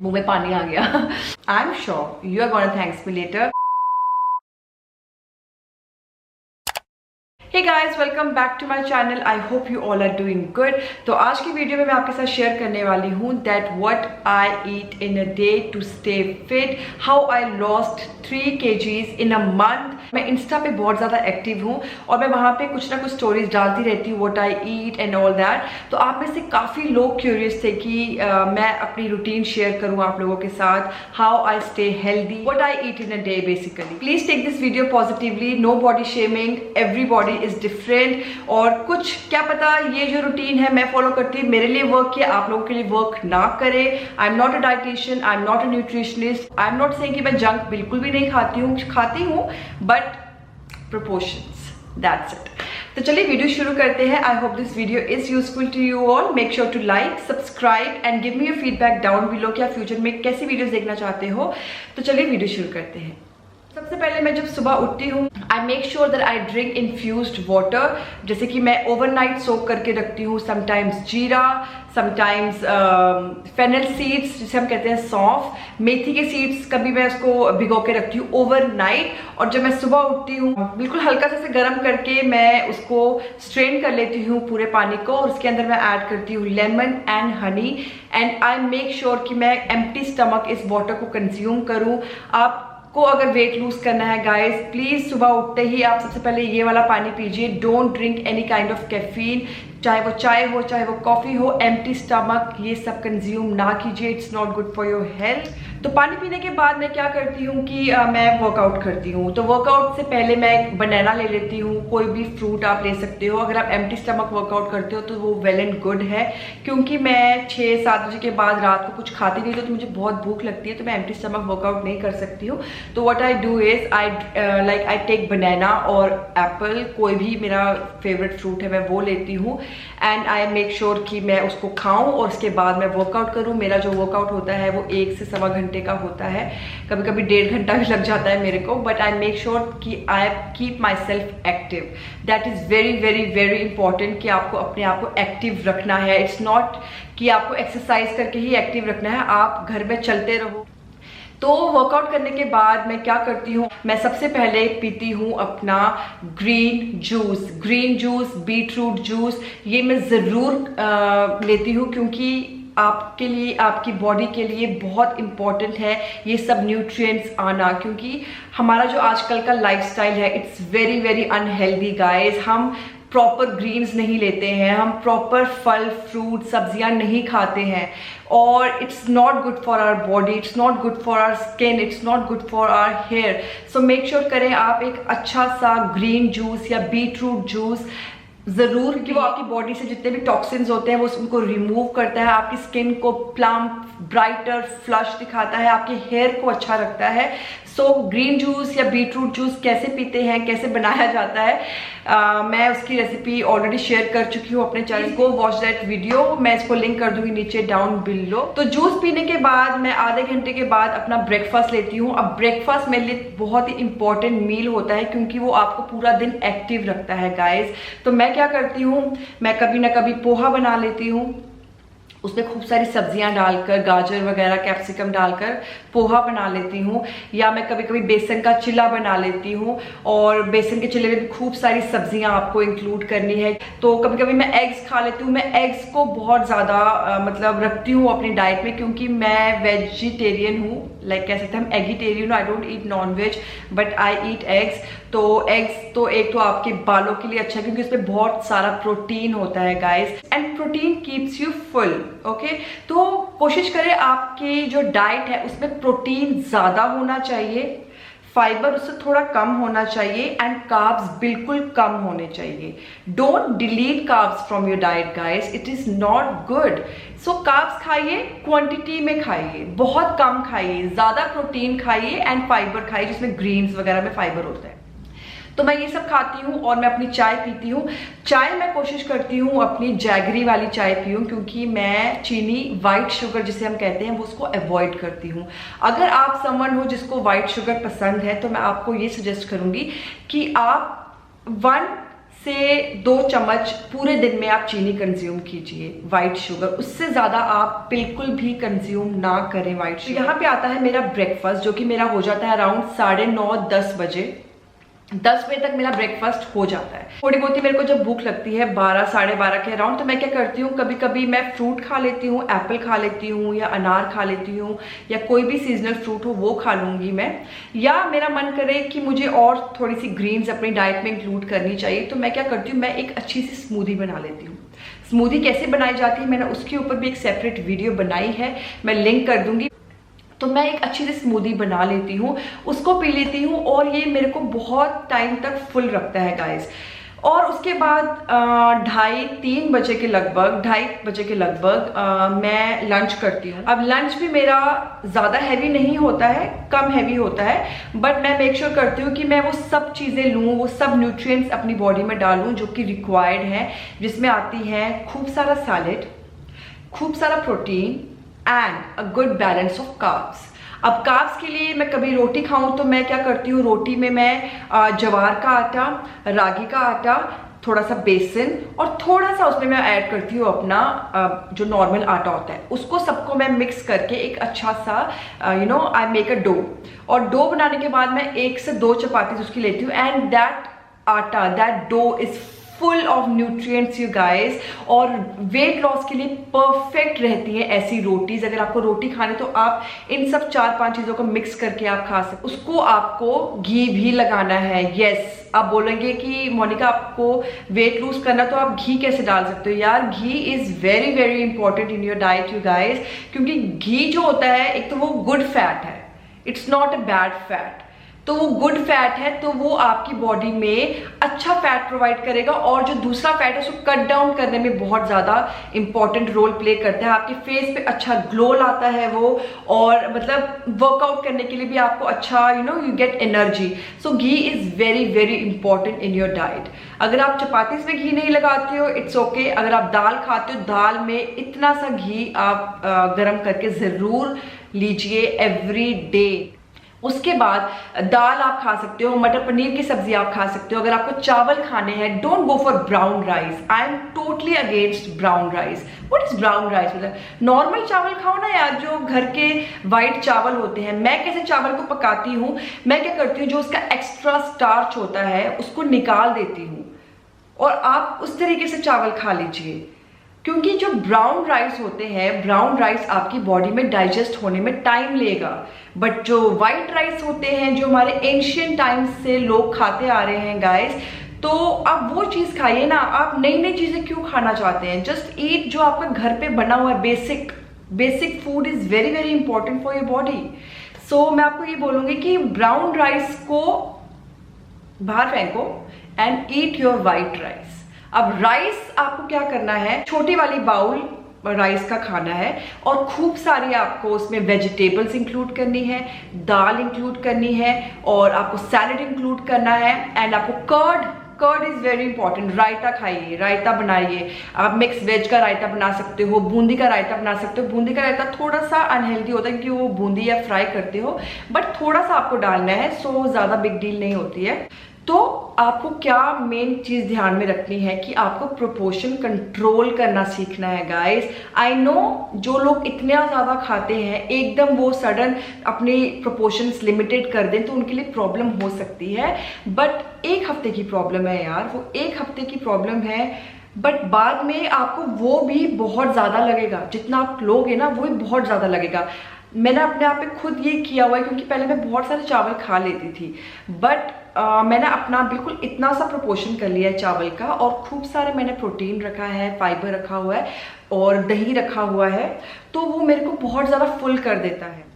मुंह में पानी आ गया। I am sure you are gonna thanks me later. Hey guys, welcome back to my channel. I hope you all are doing good. तो आज की वीडियो में मैं आपके साथ शेयर करने वाली हूँ that what I eat in a day to stay fit, how I lost 3 kgs in a month. मैं इंस्टा पे बहुत ज़्यादा एक्टिव हूँ और मैं वहाँ पे कुछ ना कुछ स्टोरीज डालती रहती हूँ what I eat and all that. तो आप में से काफ़ी लोग क्यूरियस थे कि मैं अपनी रूटीन शेयर करूँ आप लोगों के साथ, how I stay healthy, what I eat in a day basically. Please take this video positively, no body shaming, everybody is different. और कुछ क्या पता ये जो रूटीन है मैं फॉलो करती हूँ मेरे लिए वर्क किया, आप लोगों के लिए वर्क ना करे। I am not a dietitian, I am not a nutritionist, I am not saying कि मैं जंक बिल्कुल भी नहीं खाती हूँ बट प्रोपोर्शंस, दैट्स इट। तो चलिए वीडियो शुरू करते हैं। I hope this video is useful to you all. Make sure to like, subscribe and give me your feedback down below कि आप फ्यूचर में कैसी वीडियोस देखना चाहते हो। तो चलिए वीडियो शुरू करते हैं। सबसे पहले मैं जब सुबह उठती हूँ I make sure that I drink infused water, जैसे कि मैं ओवरनाइट सोक करके रखती हूँ। समटाइम्स जीरा, समटाइम्स फेनल सीड्स जिसे हम कहते हैं सौंफ, मेथी के सीड्स कभी मैं उसको भिगो के रखती हूँ ओवरनाइट। और जब मैं सुबह उठती हूँ बिल्कुल हल्का सा गर्म करके मैं उसको स्ट्रेन कर लेती हूँ पूरे पानी को और उसके अंदर मैं ऐड करती हूँ lemon and honey and I make sure कि मैं एम्प्टी स्टमक इस वाटर को कंज्यूम करूँ। आपको अगर वेट लूज करना है गाइस, प्लीज सुबह उठते ही आप सबसे पहले ये वाला पानी पीजिए। Don't drink any kind of caffeine, चाहे वो चाय हो चाहे वो कॉफी हो। एम्प्टी स्टमक ये सब कंज्यूम ना कीजिए, it's not good for your health. तो पानी पीने के बाद मैं क्या करती हूँ कि मैं वर्कआउट करती हूँ। तो वर्कआउट से पहले मैं एक बनाना ले लेती हूँ, कोई भी फ्रूट आप ले सकते हो। अगर आप एम्प्टी स्टमक वर्कआउट करते हो तो वो वेल एंड गुड है, क्योंकि मैं 6-7 बजे के बाद रात को कुछ खाती नहीं तो मुझे बहुत भूख लगती है, तो मैं एम्प्टी स्टमक वर्कआउट नहीं कर सकती हूँ। तो what I do is I take banana और एप्पल, कोई भी मेरा फेवरेट फ्रूट है मैं वो लेती हूँ एंड आई मेक श्योर कि मैं उसको खाऊं और उसके बाद मैं वर्कआउट करूं। मेरा जो वर्कआउट होता है वो 1 से सवा घंटे का होता है, कभी कभी 1.5 घंटा भी लग जाता है मेरे को, बट आई मेक श्योर कि I keep my self active. That is very very very important कि आपको अपने आप को एक्टिव रखना है। इट्स नॉट कि आपको एक्सरसाइज करके ही एक्टिव रखना है, आप घर में चलते रहो। तो वर्कआउट करने के बाद मैं क्या करती हूँ, मैं सबसे पहले पीती हूँ अपना ग्रीन जूस, बीटरूट जूस, ये मैं ज़रूर लेती हूँ क्योंकि आपके लिए, आपकी बॉडी के लिए बहुत इम्पॉर्टेंट है ये सब न्यूट्रिएंट्स आना, क्योंकि हमारा जो आजकल का लाइफस्टाइल है it's very very unhealthy guys. हम प्रॉपर ग्रीन्स नहीं लेते हैं, हम प्रॉपर फल फ्रूट सब्जियां नहीं खाते हैं और it's not good for our body, it's not good for our skin, it's not good for our hair. So make sure करें आप एक अच्छा सा ग्रीन जूस या बीटरूट जूस ज़रूर, कि वो आपकी बॉडी से जितने भी टॉक्सिन्स होते हैं वो उनको रिमूव करता है, आपकी स्किन को प्लम्प, ब्राइटर, फ्लश दिखाता है, आपके हेयर को अच्छा रखता है। सो ग्रीन जूस या बीटरूट जूस कैसे पीते हैं, कैसे बनाया जाता है, मैं उसकी रेसिपी ऑलरेडी शेयर कर चुकी हूँ अपने चैनल को, वॉच दैट वीडियो, मैं इसको लिंक कर दूंगी नीचे डाउन बिलो। तो जूस पीने के बाद मैं आधे घंटे के बाद अपना ब्रेकफास्ट लेती हूँ। अब ब्रेकफास्ट मेरे लिए बहुत ही इंपॉर्टेंट मील होता है क्योंकि वो आपको पूरा दिन एक्टिव रखता है गाइज। तो मैं क्या करती हूँ, मैं कभी ना कभी पोहा बना लेती हूँ, उसमें खूब सारी सब्जियां डालकर, गाजर वगैरह कैप्सिकम डालकर पोहा बना लेती हूँ, या मैं कभी कभी बेसन का चिल्ला बना लेती हूँ और बेसन के चिल्ले में भी खूब सारी सब्जियां आपको इंक्लूड करनी है। तो कभी कभी मैं एग्स खा लेती हूँ। मैं एग्स को बहुत ज़्यादा मतलब रखती हूँ अपनी डाइट में क्योंकि मैं वेजिटेरियन हूँ, लाइक कह सकते हैं हम eggetarian. I don't eat non veg but I eat eggs. तो एग्स तो एक तो आपके बालों के लिए अच्छा है क्योंकि उसमें बहुत सारा प्रोटीन होता है guys, and protein keeps you full. Okay, तो कोशिश करें आपकी जो डाइट है उसमें प्रोटीन ज़्यादा होना चाहिए, फाइबर उससे थोड़ा कम होना चाहिए एंड कार्ब्स बिल्कुल कम होने चाहिए। Don't delete carbs from your diet guys, it is not good. So carbs खाइए, क्वांटिटी में खाइए, बहुत कम खाइए, ज़्यादा प्रोटीन खाइए एंड फाइबर खाइए जिसमें ग्रीन्स वगैरह में फाइबर होता है। तो मैं ये सब खाती हूँ और मैं अपनी चाय पीती हूँ। चाय मैं कोशिश करती हूँ अपनी जैगरी वाली चाय पीऊँ क्योंकि मैं चीनी, वाइट शुगर जिसे हम कहते हैं, वो उसको अवॉइड करती हूँ। अगर आप समवन हो जिसको वाइट शुगर पसंद है तो मैं आपको ये सजेस्ट करूँगी कि आप 1 से 2 चम्मच पूरे दिन में आप चीनी कंज्यूम कीजिए, वाइट शुगर। उससे ज़्यादा आप बिल्कुल भी कंज्यूम ना करें वाइट शुगर। तो यहाँ पे आता है मेरा ब्रेकफास्ट, जो कि मेरा हो जाता है अराउंड 9:30-10 बजे। 10 बजे तक मेरा ब्रेकफास्ट हो जाता है। थोड़ी बहुत ही मेरे को जब भूख लगती है 12-12:30 के अराउंड, तो मैं क्या करती हूँ, कभी कभी मैं फ्रूट खा लेती हूँ, एप्पल खा लेती हूँ या अनार खा लेती हूँ, या कोई भी सीजनल फ्रूट हो वो खा लूँगी मैं। या मेरा मन करे कि मुझे और थोड़ी सी ग्रीन्स अपनी डाइट में इंक्लूड करनी चाहिए, तो मैं क्या करती हूँ, मैं एक अच्छी सी स्मूदी बना लेती हूँ। स्मूदी कैसे बनाई जाती है मैंने उसके ऊपर भी एक सेपरेट वीडियो बनाई है, मैं लिंक कर दूंगी। तो मैं एक अच्छी सी स्मूदी बना लेती हूँ, उसको पी लेती हूँ, और ये मेरे को बहुत टाइम तक फुल रखता है गाइस। और उसके बाद 2:30-3 बजे के लगभग, 2:30 बजे के लगभग मैं लंच करती हूँ। अब लंच भी मेरा ज़्यादा हैवी नहीं होता है, कम हैवी होता है, बट मैं मेक श्योर करती हूँ कि मैं वो सब चीज़ें लूँ, वो सब न्यूट्रिएंट्स अपनी बॉडी में डालूँ जो कि रिक्वायर्ड हैं, जिसमें आती हैं खूब सारा सैलेड, खूब सारा protein and a good balance of carbs. अब कार्ब्स के लिए मैं कभी रोटी खाऊं तो मैं क्या करती हूँ, रोटी में मैं ज्वार का आटा, रागी का आटा, थोड़ा सा बेसन और थोड़ा सा उसमें मैं ऐड करती हूँ अपना जो नॉर्मल आटा होता है, उसको सबको मैं मिक्स करके एक अच्छा सा आई मेक अ डो। और डो बनाने के बाद मैं 1 से 2 चपाती उसकी लेती हूँ, and that atta, that dough is full of nutrients you guys, और वेट लॉस के लिए परफेक्ट रहती है ऐसी रोटीज। अगर आपको रोटी खानी तो आप इन सब 4-5 चीजों को मिक्स करके आप खा सकते। उसको आपको घी भी लगाना है। यस, आप बोलेंगे कि मोनिका आपको वेट लूज करना तो आप घी कैसे डाल सकते हो? यार ghee is very very important in your diet you guys, क्योंकि घी जो होता है एक तो वो गुड फैट है, it's not a bad fat. तो वो गुड फैट है, तो वो आपकी बॉडी में अच्छा फैट प्रोवाइड करेगा, और जो दूसरा फैट है उसको कट डाउन करने में बहुत ज़्यादा इंपॉर्टेंट रोल प्ले करता है। आपके फेस पे अच्छा ग्लो लाता है वो, और मतलब वर्कआउट करने के लिए भी आपको अच्छा you get energy. So ghee is very very important in your diet. अगर आप चपातीस में घी नहीं लगाते हो इट्स ओके। अगर आप दाल खाते हो, दाल में इतना सा घी आप गर्म करके ज़रूर लीजिए एवरी डे। उसके बाद दाल आप खा सकते हो, मटर पनीर की सब्जी आप खा सकते हो। अगर आपको चावल खाने हैं, don't go for brown rice. I am totally against brown rice. What is brown rice? मतलब नॉर्मल चावल खाओ ना यार, जो घर के वाइट चावल होते हैं। मैं कैसे चावल को पकाती हूँ, मैं क्या करती हूँ, जो उसका एक्स्ट्रा स्टार्च होता है उसको निकाल देती हूँ, और आप उस तरीके से चावल खा लीजिए। क्योंकि जो ब्राउन राइस होते हैं, ब्राउन राइस आपकी बॉडी में डाइजेस्ट होने में टाइम लेगा, बट जो वाइट राइस होते हैं, जो हमारे एंशियंट टाइम्स से लोग खाते आ रहे हैं गाइस, तो आप वो चीज़ खाइए ना। आप नई नई चीज़ें क्यों खाना चाहते हैं? जस्ट ईट जो आपका घर पे बना हुआ है। Basic food is very very important for your body. So मैं आपको ये बोलूँगी कि ब्राउन राइस को बाहर फेंको and eat your white rice. अब राइस आपको क्या करना है, छोटी वाली बाउल राइस का खाना है, और खूब सारी आपको उसमें वेजिटेबल्स इंक्लूड करनी है, दाल इंक्लूड करनी है, और आपको सैलेड इंक्लूड करना है, एंड आपको कर्ड इज वेरी इंपॉर्टेंट। रायता खाइए, रायता बनाइए। आप मिक्स वेज का रायता बना सकते हो, बूंदी का रायता बना सकते हो। बूंदी का रायता थोड़ा सा अनहेल्दी होता है क्योंकि वो बूंदी या फ्राई करते हो, बट थोड़ा सा आपको डालना है, सो ज़्यादा बिग डील नहीं होती है। तो आपको क्या मेन चीज ध्यान में रखनी है कि आपको प्रोपोर्शन कंट्रोल करना सीखना है गाइस। आई नो जो लोग इतना ज्यादा खाते हैं, एकदम वो सडन अपनी प्रोपोर्शंस लिमिटेड कर दें तो उनके लिए प्रॉब्लम हो सकती है, बट 1 हफ्ते की प्रॉब्लम है यार, वो 1 हफ्ते की प्रॉब्लम है। बट बाद में आपको वो भी बहुत ज्यादा लगेगा, जितना आप लोगे ना वो भी बहुत ज्यादा लगेगा। मैंने अपने आप पे खुद ये किया हुआ है, क्योंकि पहले मैं बहुत सारे चावल खा लेती थी, बट मैंने अपना बिल्कुल इतना सा प्रोपोर्शन कर लिया है चावल का, और खूब सारे मैंने प्रोटीन रखा है, फाइबर रखा हुआ है, और दही रखा हुआ है, तो वो मेरे को बहुत ज़्यादा फुल कर देता है।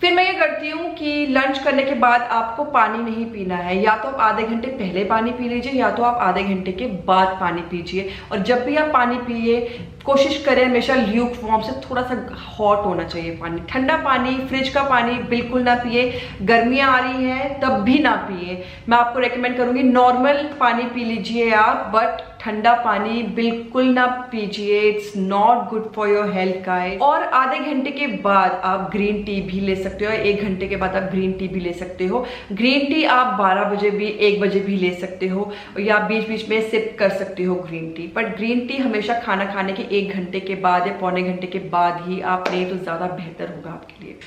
फिर मैं ये करती हूँ कि लंच करने के बाद आपको पानी नहीं पीना है। या तो आप आधे घंटे पहले पानी पी लीजिए, या तो आप आधे घंटे के बाद पानी पीजिए। और जब भी आप पानी पिए, कोशिश करें हमेशा ल्यूक वार्म से थोड़ा सा हॉट होना चाहिए पानी। ठंडा पानी, फ्रिज का पानी बिल्कुल ना पिए। गर्मियाँ आ रही हैं तब भी ना पिए। मैं आपको रेकमेंड करूँगी नॉर्मल पानी पी लीजिए आप, बट ठंडा पानी बिल्कुल ना पीजिए। It's not good for your health guys. और आधे घंटे के बाद आप ग्रीन टी भी ले सकते हो, 1 घंटे के बाद आप ग्रीन टी भी ले सकते हो। ग्रीन टी आप 12 बजे भी, 1 बजे भी ले सकते हो, या बीच बीच में सिप कर सकते हो green tea. But green tea हमेशा खाना खाने के 1 घंटे के बाद या पौने घंटे के बाद ही आप लें तो ज़्यादा बेहतर होगा आपके लिए।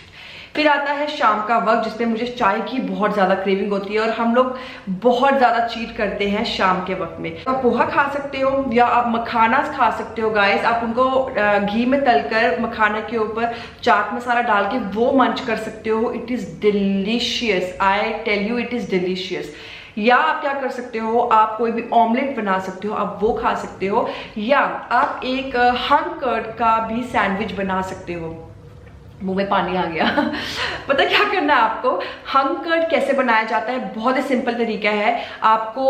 फिर आता है शाम का वक्त, जिसमें मुझे चाय की बहुत ज़्यादा क्रेविंग होती है और हम लोग बहुत ज़्यादा चीट करते हैं शाम के वक्त में। आप पोहा खा सकते हो या आप मखाना खा सकते हो गाइस। आप उनको घी में तलकर मखाना के ऊपर चाट मसाला डाल के वो मंच कर सकते हो। It is delicious, I tell you it is delicious. या आप क्या कर सकते हो, आप कोई भी ऑमलेट बना सकते हो, आप वो खा सकते हो। या आप एक हंग कर्ड का भी सैंडविच बना सकते हो। मुंह में पानी आ गया। पता क्या करना है आपको, हंग कर्ड कैसे बनाया जाता है, बहुत ही सिंपल तरीका है। आपको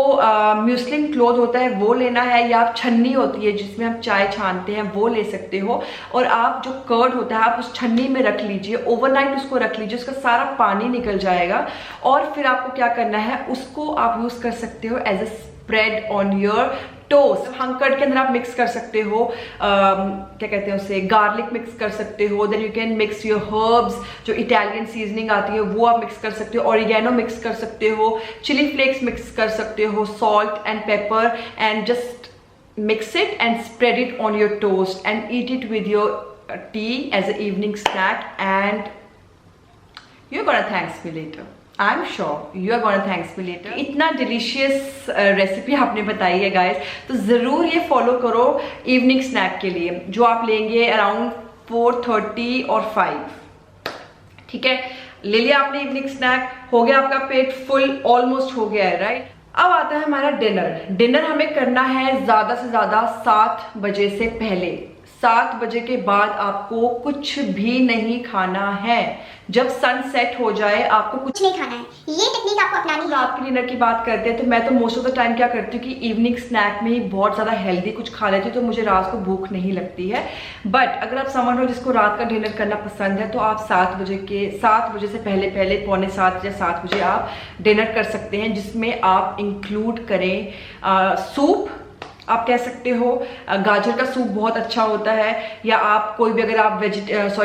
म्यूसलिन क्लॉथ होता है वो लेना है, या आप छन्नी होती है जिसमें हम चाय छानते हैं वो ले सकते हो। और आप जो कर्ड होता है आप उस छन्नी में रख लीजिए, ओवरनाइट उसको रख लीजिए, उसका सारा पानी निकल जाएगा। और फिर आपको क्या करना है, उसको आप यूज कर सकते हो as a spread on your toast. Hung curd के अंदर आप मिक्स कर सकते हो क्या कहते हैं उसे, गार्लिक मिक्स कर सकते हो। Then you can mix your herbs, जो इटालियन सीजनिंग आती है वो आप मिक्स कर सकते हो। ऑरिगेनो मिक्स कर सकते हो, चिली फ्लेक्स मिक्स कर सकते हो, salt and pepper, and just mix it and spread it on your toast and eat it with your tea as a evening snack, and you're gonna thanks me later. I'm sure you are gonna thanks me later. इतना delicious recipe आपने बताई है guys, तो ज़रूर ये follow करो evening snack के लिए, जो आप लेंगे अराउंड 4:30 और 5। ठीक है, ले लिया आपने इवनिंग स्नैक, हो गया आपका पेट फुल, ऑलमोस्ट हो गया है, राइट। अब आता है हमारा डिनर। डिनर हमें करना है ज़्यादा से ज़्यादा 7 बजे से पहले। 7 बजे के बाद आपको कुछ भी नहीं खाना है। जब सन सेट हो जाए आपको कुछ नहीं खाना है। ये टेक्निक आपको अपनानी है। रात के डिनर की बात करते हैं तो मैं तो मोस्ट ऑफ द टाइम क्या करती हूँ कि इवनिंग स्नैक में ही बहुत ज़्यादा हेल्दी कुछ खा लेती हूँ, तो मुझे रात को भूख नहीं लगती है। बट अगर आप समझ हो जिसको रात का डिनर करना पसंद है, तो आप 7 बजे से पहले पौने 7 या 7 बजे आप डिनर कर सकते हैं, जिसमें आप इंक्लूड करें सूप। आप कह सकते हो गाजर का सूप बहुत अच्छा होता है, या आप कोई भी, अगर आप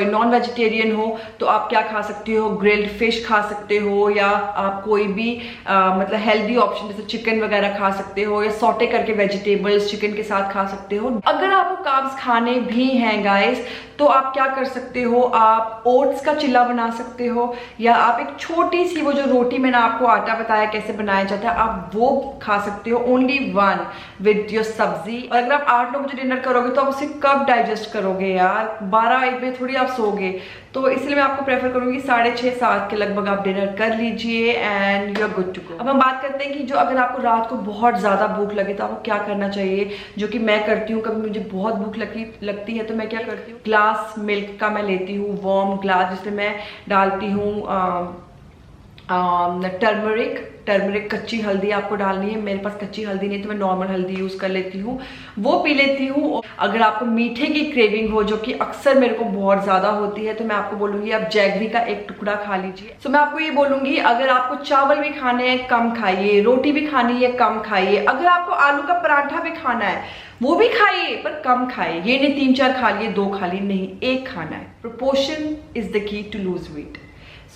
नॉन वेजिटेरियन हो तो आप क्या खा सकते हो, ग्रिल्ड फिश खा सकते हो, या आप कोई भी मतलब हेल्दी ऑप्शन जैसे चिकन वगैरह खा सकते हो, या सॉटे करके वेजिटेबल्स चिकन के साथ खा सकते हो। अगर आपको कार्ब्स खाने भी हैं गाइस, तो आप क्या कर सकते हो, आप ओट्स का चिल्ला बना सकते हो, या आप एक छोटी सी वो जो रोटी मैंने आपको आटा बताया कैसे बनाया जाता है, आप वो खा सकते हो, ओनली 1 विद योर सब्जी। और अगर आप 8-9 बजे डिनर करोगे तो आप उसे कब डाइजेस्ट करोगे यार, 12-1 बजे थोड़ी आप सोओगे। तो इसलिए मैं आपको प्रेफर करूंगी 6:30-7 के लगभग आप डिनर कर लीजिए and you are good to go. अब हम बात करते हैं कि जो अगर आपको रात को बहुत ज़्यादा भूख लगे तो आपको क्या करना चाहिए, जो कि मैं करती हूँ। कभी मुझे बहुत भूख लगती है तो मैं क्या करती हूँ, ग्लास मिल्क का मैं लेती हूँ, वार्म ग्लास, जिसमें मैं डालती हूँ टर्मरिक कच्ची हल्दी आपको डालनी है। मेरे पास कच्ची हल्दी नहीं तो मैं नॉर्मल हल्दी यूज़ कर लेती हूँ, वो पी लेती हूँ। अगर आपको मीठे की क्रेविंग हो, जो कि अक्सर मेरे को बहुत ज़्यादा होती है, तो मैं आपको बोलूँगी आप जैगरी का एक टुकड़ा खा लीजिए। तो मैं आपको ये बोलूँगी, अगर आपको चावल भी खाने हैं कम खाइए, रोटी भी खानी है कम खाइए। अगर आपको आलू का पराठा भी खाना है वो भी खाइए, पर कम खाइए। ये नहीं 3-4 खा लिए, 2 खा लिए, नहीं, 1 खाना है। Proportion is the key to lose weight.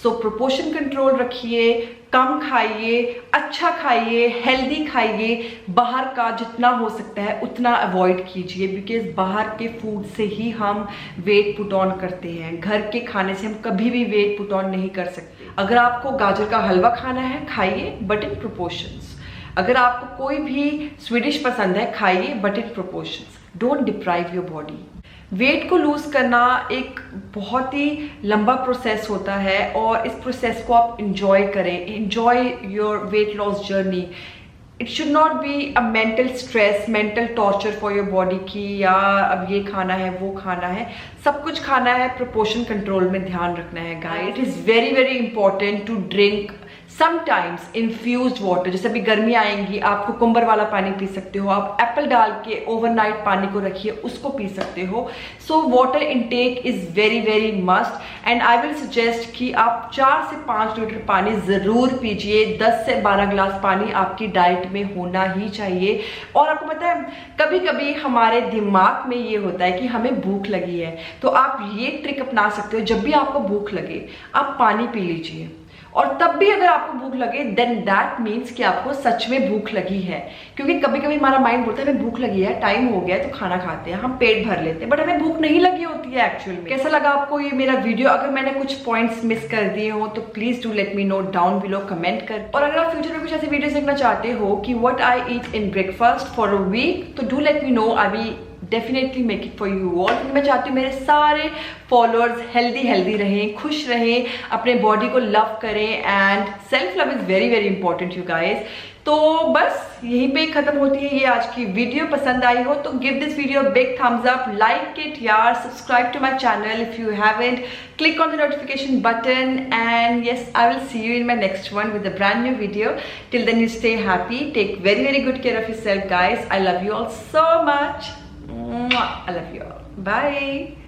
So proportion control रखिए, कम खाइए, अच्छा खाइए, हेल्दी खाइए। बाहर का जितना हो सकता है उतना अवॉइड कीजिए, बिकॉज बाहर के फूड से ही हम वेट पुट ऑन करते हैं। घर के खाने से हम कभी भी वेट पुट ऑन नहीं कर सकते। अगर आपको गाजर का हलवा खाना है खाइए, बट इन प्रोपोर्शंस। अगर आपको कोई भी स्वीडिश पसंद है खाइए, but in proportions. Don't deprive your body. Weight को लूज करना एक बहुत ही लंबा प्रोसेस होता है, और इस प्रोसेस को आप इंजॉय करें। Enjoy your weight loss journey. It should not be a mental stress, mental torture for your body की, या अब ये खाना है वो खाना है। सब कुछ खाना है, प्रोपोर्शन कंट्रोल में ध्यान रखना है guys. It is very very important to drink sometimes infused water, जैसे अभी गर्मी आएंगी, आप कुकुम्बर वाला पानी पी सकते हो, आप एप्पल डाल के ओवरनाइट पानी को रखिए, उसको पी सकते हो। So water intake is very very must and I will suggest कि आप 4 से 5 लीटर पानी जरूर पीजिए। 10 से 12 ग्लास पानी आपकी डाइट में होना ही चाहिए। और आपको पता है, कभी कभी हमारे दिमाग में ये होता है कि हमें भूख लगी है, तो आप ये ट्रिक अपना सकते हो, जब भी आपको भूख लगे आप पानी पी लीजिए, और तब भी अगर आपको भूख लगे देन दैट मीन्स कि आपको सच में भूख लगी है। क्योंकि कभी कभी हमारा माइंड बोलता है हमें भूख लगी है, टाइम हो गया है, तो खाना खाते हैं, हम पेट भर लेते हैं, बट हमें भूख नहीं लगी होती है एक्चुअल में। कैसा लगा आपको ये मेरा वीडियो? अगर मैंने कुछ पॉइंट्स मिस कर दिए हो तो please do let me no down below, comment कर। और अगर आप फ्यूचर में कुछ ऐसे वीडियोस देखना चाहते हो कि what I eat in breakfast for a week, तो do let me know, I will definitely make it for you all. मैं चाहती हूँ मेरे सारे फॉलोअर्स हेल्दी रहें, खुश रहें, अपने बॉडी को लव करें, and self love is very very important you guys. तो बस यहीं पे खत्म होती है ये आज की वीडियो। पसंद आई हो तो give this video big thumbs up, like it यार, subscribe to my channel if you haven't, click on the notification button, and yes, I will see you in my next one with a brand new video. Till then, you stay happy, take very very good care of yourself guys. I love you all so much. I love you all. Bye.